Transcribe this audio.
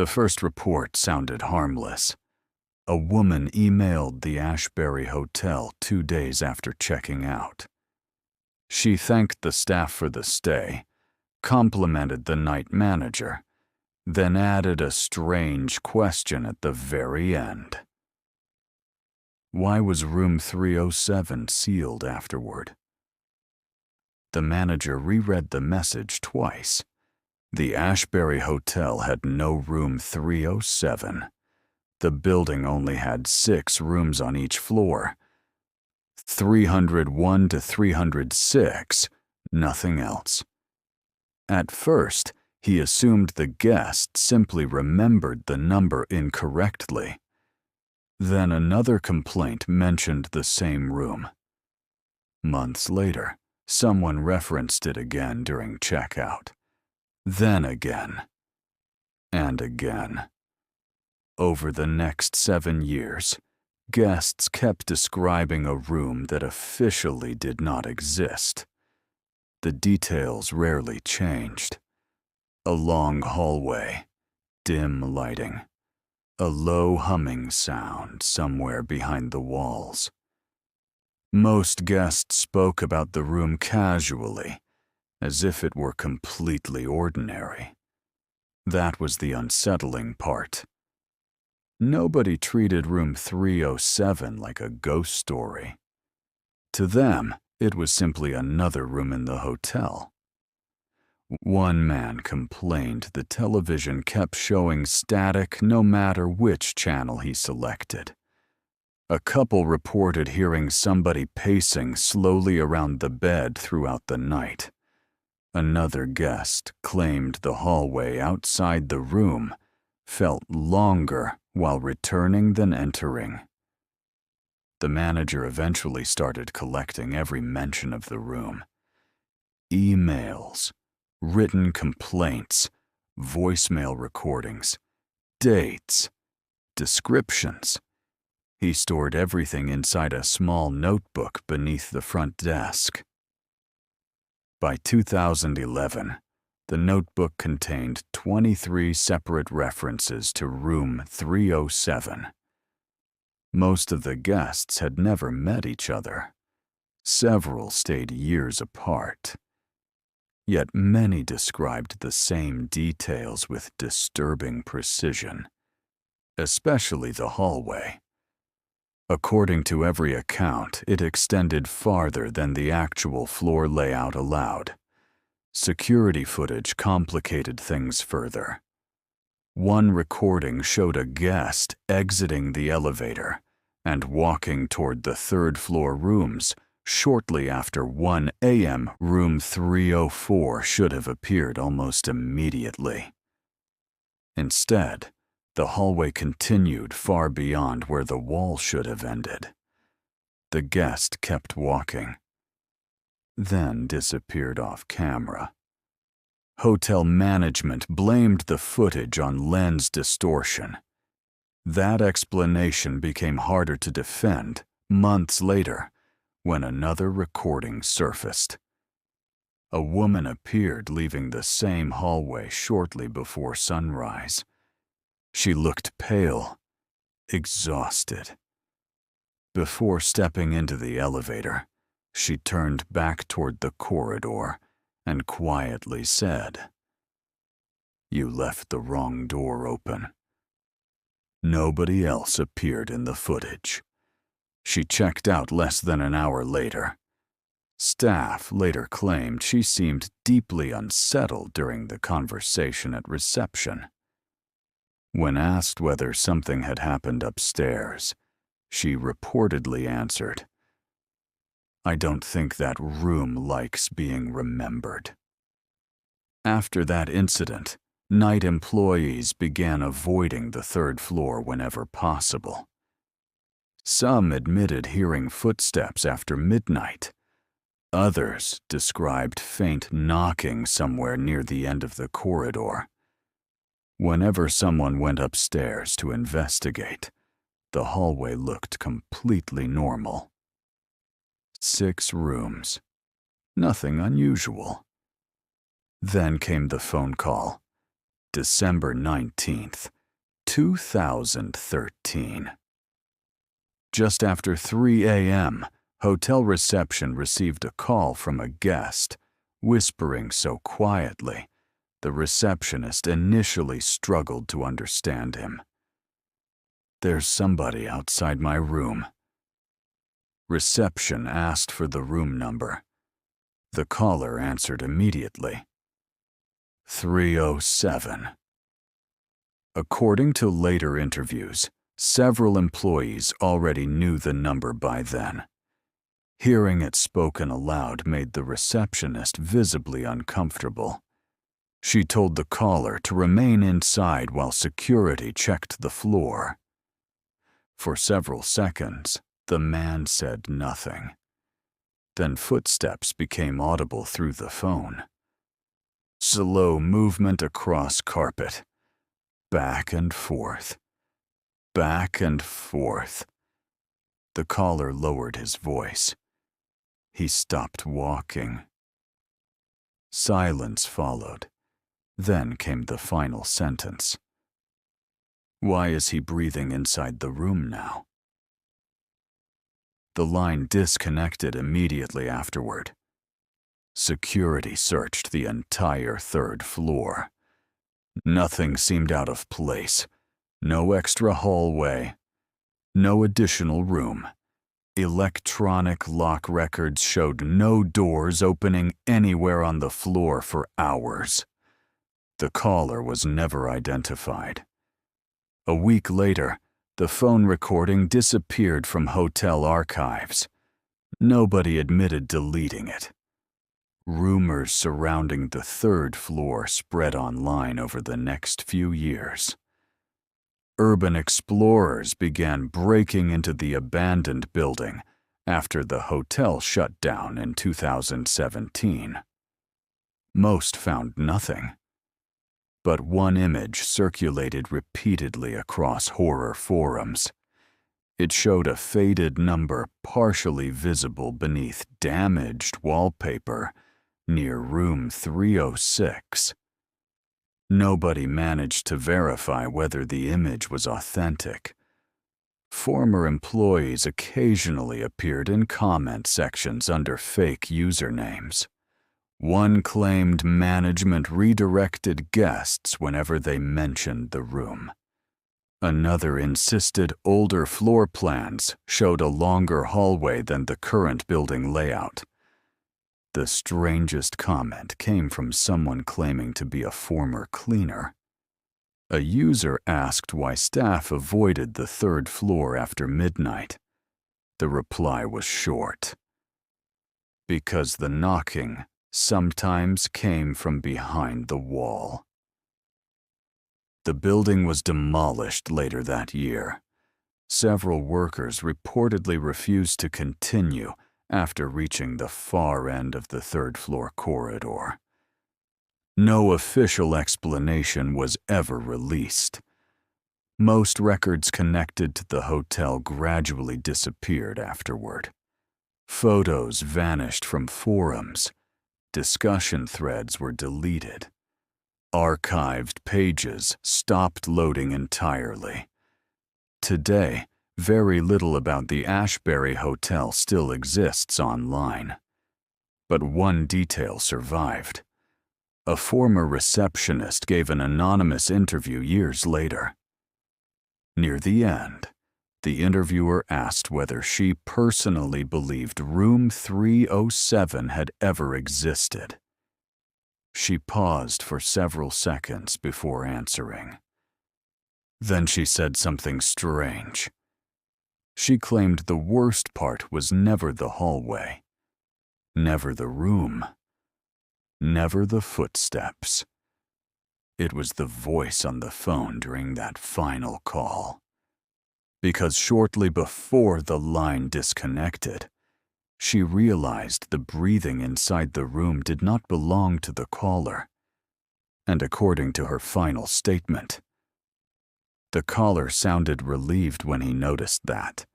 The first report sounded harmless. A woman emailed the Ashbury Hotel 2 days after checking out. She thanked the staff for the stay, complimented the night manager, then added a strange question at the very end. Why was room 307 sealed afterward? The manager reread the message twice. The Ashbury Hotel had no room 307. The building only had 6 rooms on each floor. 301 to 306, nothing else. At first, he assumed the guest simply remembered the number incorrectly. Then another complaint mentioned the same room. Months later, someone referenced it again during checkout. Then again. And again. Over the next 7 years, guests kept describing a room that officially did not exist. The details rarely changed. A long hallway, dim lighting, a low humming sound somewhere behind the walls. Most guests spoke about the room casually, as if it were completely ordinary. That was the unsettling part. Nobody treated room 307 like a ghost story. To them, it was simply another room in the hotel. One man complained the television kept showing static no matter which channel he selected. A couple reported hearing somebody pacing slowly around the bed throughout the night. Another guest claimed the hallway outside the room felt longer while returning than entering. The manager eventually started collecting every mention of the room. Emails, written complaints, voicemail recordings, dates, descriptions. He stored everything inside a small notebook beneath the front desk. By 2011, the notebook contained 23 separate references to room 307. Most of the guests had never met each other. Several stayed years apart. Yet many described the same details with disturbing precision, especially the hallway. According to every account, it extended farther than the actual floor layout allowed. Security footage complicated things further. One recording showed a guest exiting the elevator and walking toward the third-floor rooms shortly after 1 a.m. Room 304 should have appeared almost immediately. Instead, the hallway continued far beyond where the wall should have ended. The guest kept walking, then disappeared off camera. Hotel management blamed the footage on lens distortion. That explanation became harder to defend months later when another recording surfaced. A woman appeared leaving the same hallway shortly before sunrise. She looked pale, exhausted. Before stepping into the elevator, she turned back toward the corridor and quietly said, "You left the wrong door open." Nobody else appeared in the footage. She checked out less than an hour later. Staff later claimed she seemed deeply unsettled during the conversation at reception. When asked whether something had happened upstairs, she reportedly answered, "I don't think that room likes being remembered." After that incident, night employees began avoiding the third floor whenever possible. Some admitted hearing footsteps after midnight. Others described faint knocking somewhere near the end of the corridor. Whenever someone went upstairs to investigate, the hallway looked completely normal. 6 rooms. Nothing unusual. Then came the phone call. December 19th, 2013. Just after 3 a.m., hotel reception received a call from a guest, whispering so quietly, the receptionist initially struggled to understand him. "There's somebody outside my room." Reception asked for the room number. The caller answered immediately. 307. According to later interviews, several employees already knew the number by then. Hearing it spoken aloud made the receptionist visibly uncomfortable. She told the caller to remain inside while security checked the floor. For several seconds, the man said nothing. Then footsteps became audible through the phone. Slow movement across carpet. Back and forth. Back and forth. The caller lowered his voice. He stopped walking. Silence followed. Then came the final sentence. "Why is he breathing inside the room now?" The line disconnected immediately afterward. Security searched the entire third floor. Nothing seemed out of place. No extra hallway. No additional room. Electronic lock records showed no doors opening anywhere on the floor for hours. The caller was never identified. A week later, the phone recording disappeared from hotel archives. Nobody admitted deleting it. Rumors surrounding the third floor spread online over the next few years. Urban explorers began breaking into the abandoned building after the hotel shut down in 2017. Most found nothing. But one image circulated repeatedly across horror forums. It showed a faded number partially visible beneath damaged wallpaper near room 306. Nobody managed to verify whether the image was authentic. Former employees occasionally appeared in comment sections under fake usernames. One claimed management redirected guests whenever they mentioned the room. Another insisted older floor plans showed a longer hallway than the current building layout. The strangest comment came from someone claiming to be a former cleaner. A user asked why staff avoided the third floor after midnight. The reply was short. Because the knocking sometimes came from behind the wall. The building was demolished later that year. Several workers reportedly refused to continue after reaching the far end of the third floor corridor. No official explanation was ever released. Most records connected to the hotel gradually disappeared afterward. Photos vanished from forums. Discussion threads were deleted. Archived pages stopped loading entirely. Today, very little about the Ashbury Hotel still exists online. But one detail survived. A former receptionist gave an anonymous interview years later. Near the end, the interviewer asked whether she personally believed room 307 had ever existed. She paused for several seconds before answering. Then she said something strange. She claimed the worst part was never the hallway, never the room, never the footsteps. It was the voice on the phone during that final call. Because shortly before the line disconnected, she realized the breathing inside the room did not belong to the caller. And according to her final statement, the caller sounded relieved when he noticed that.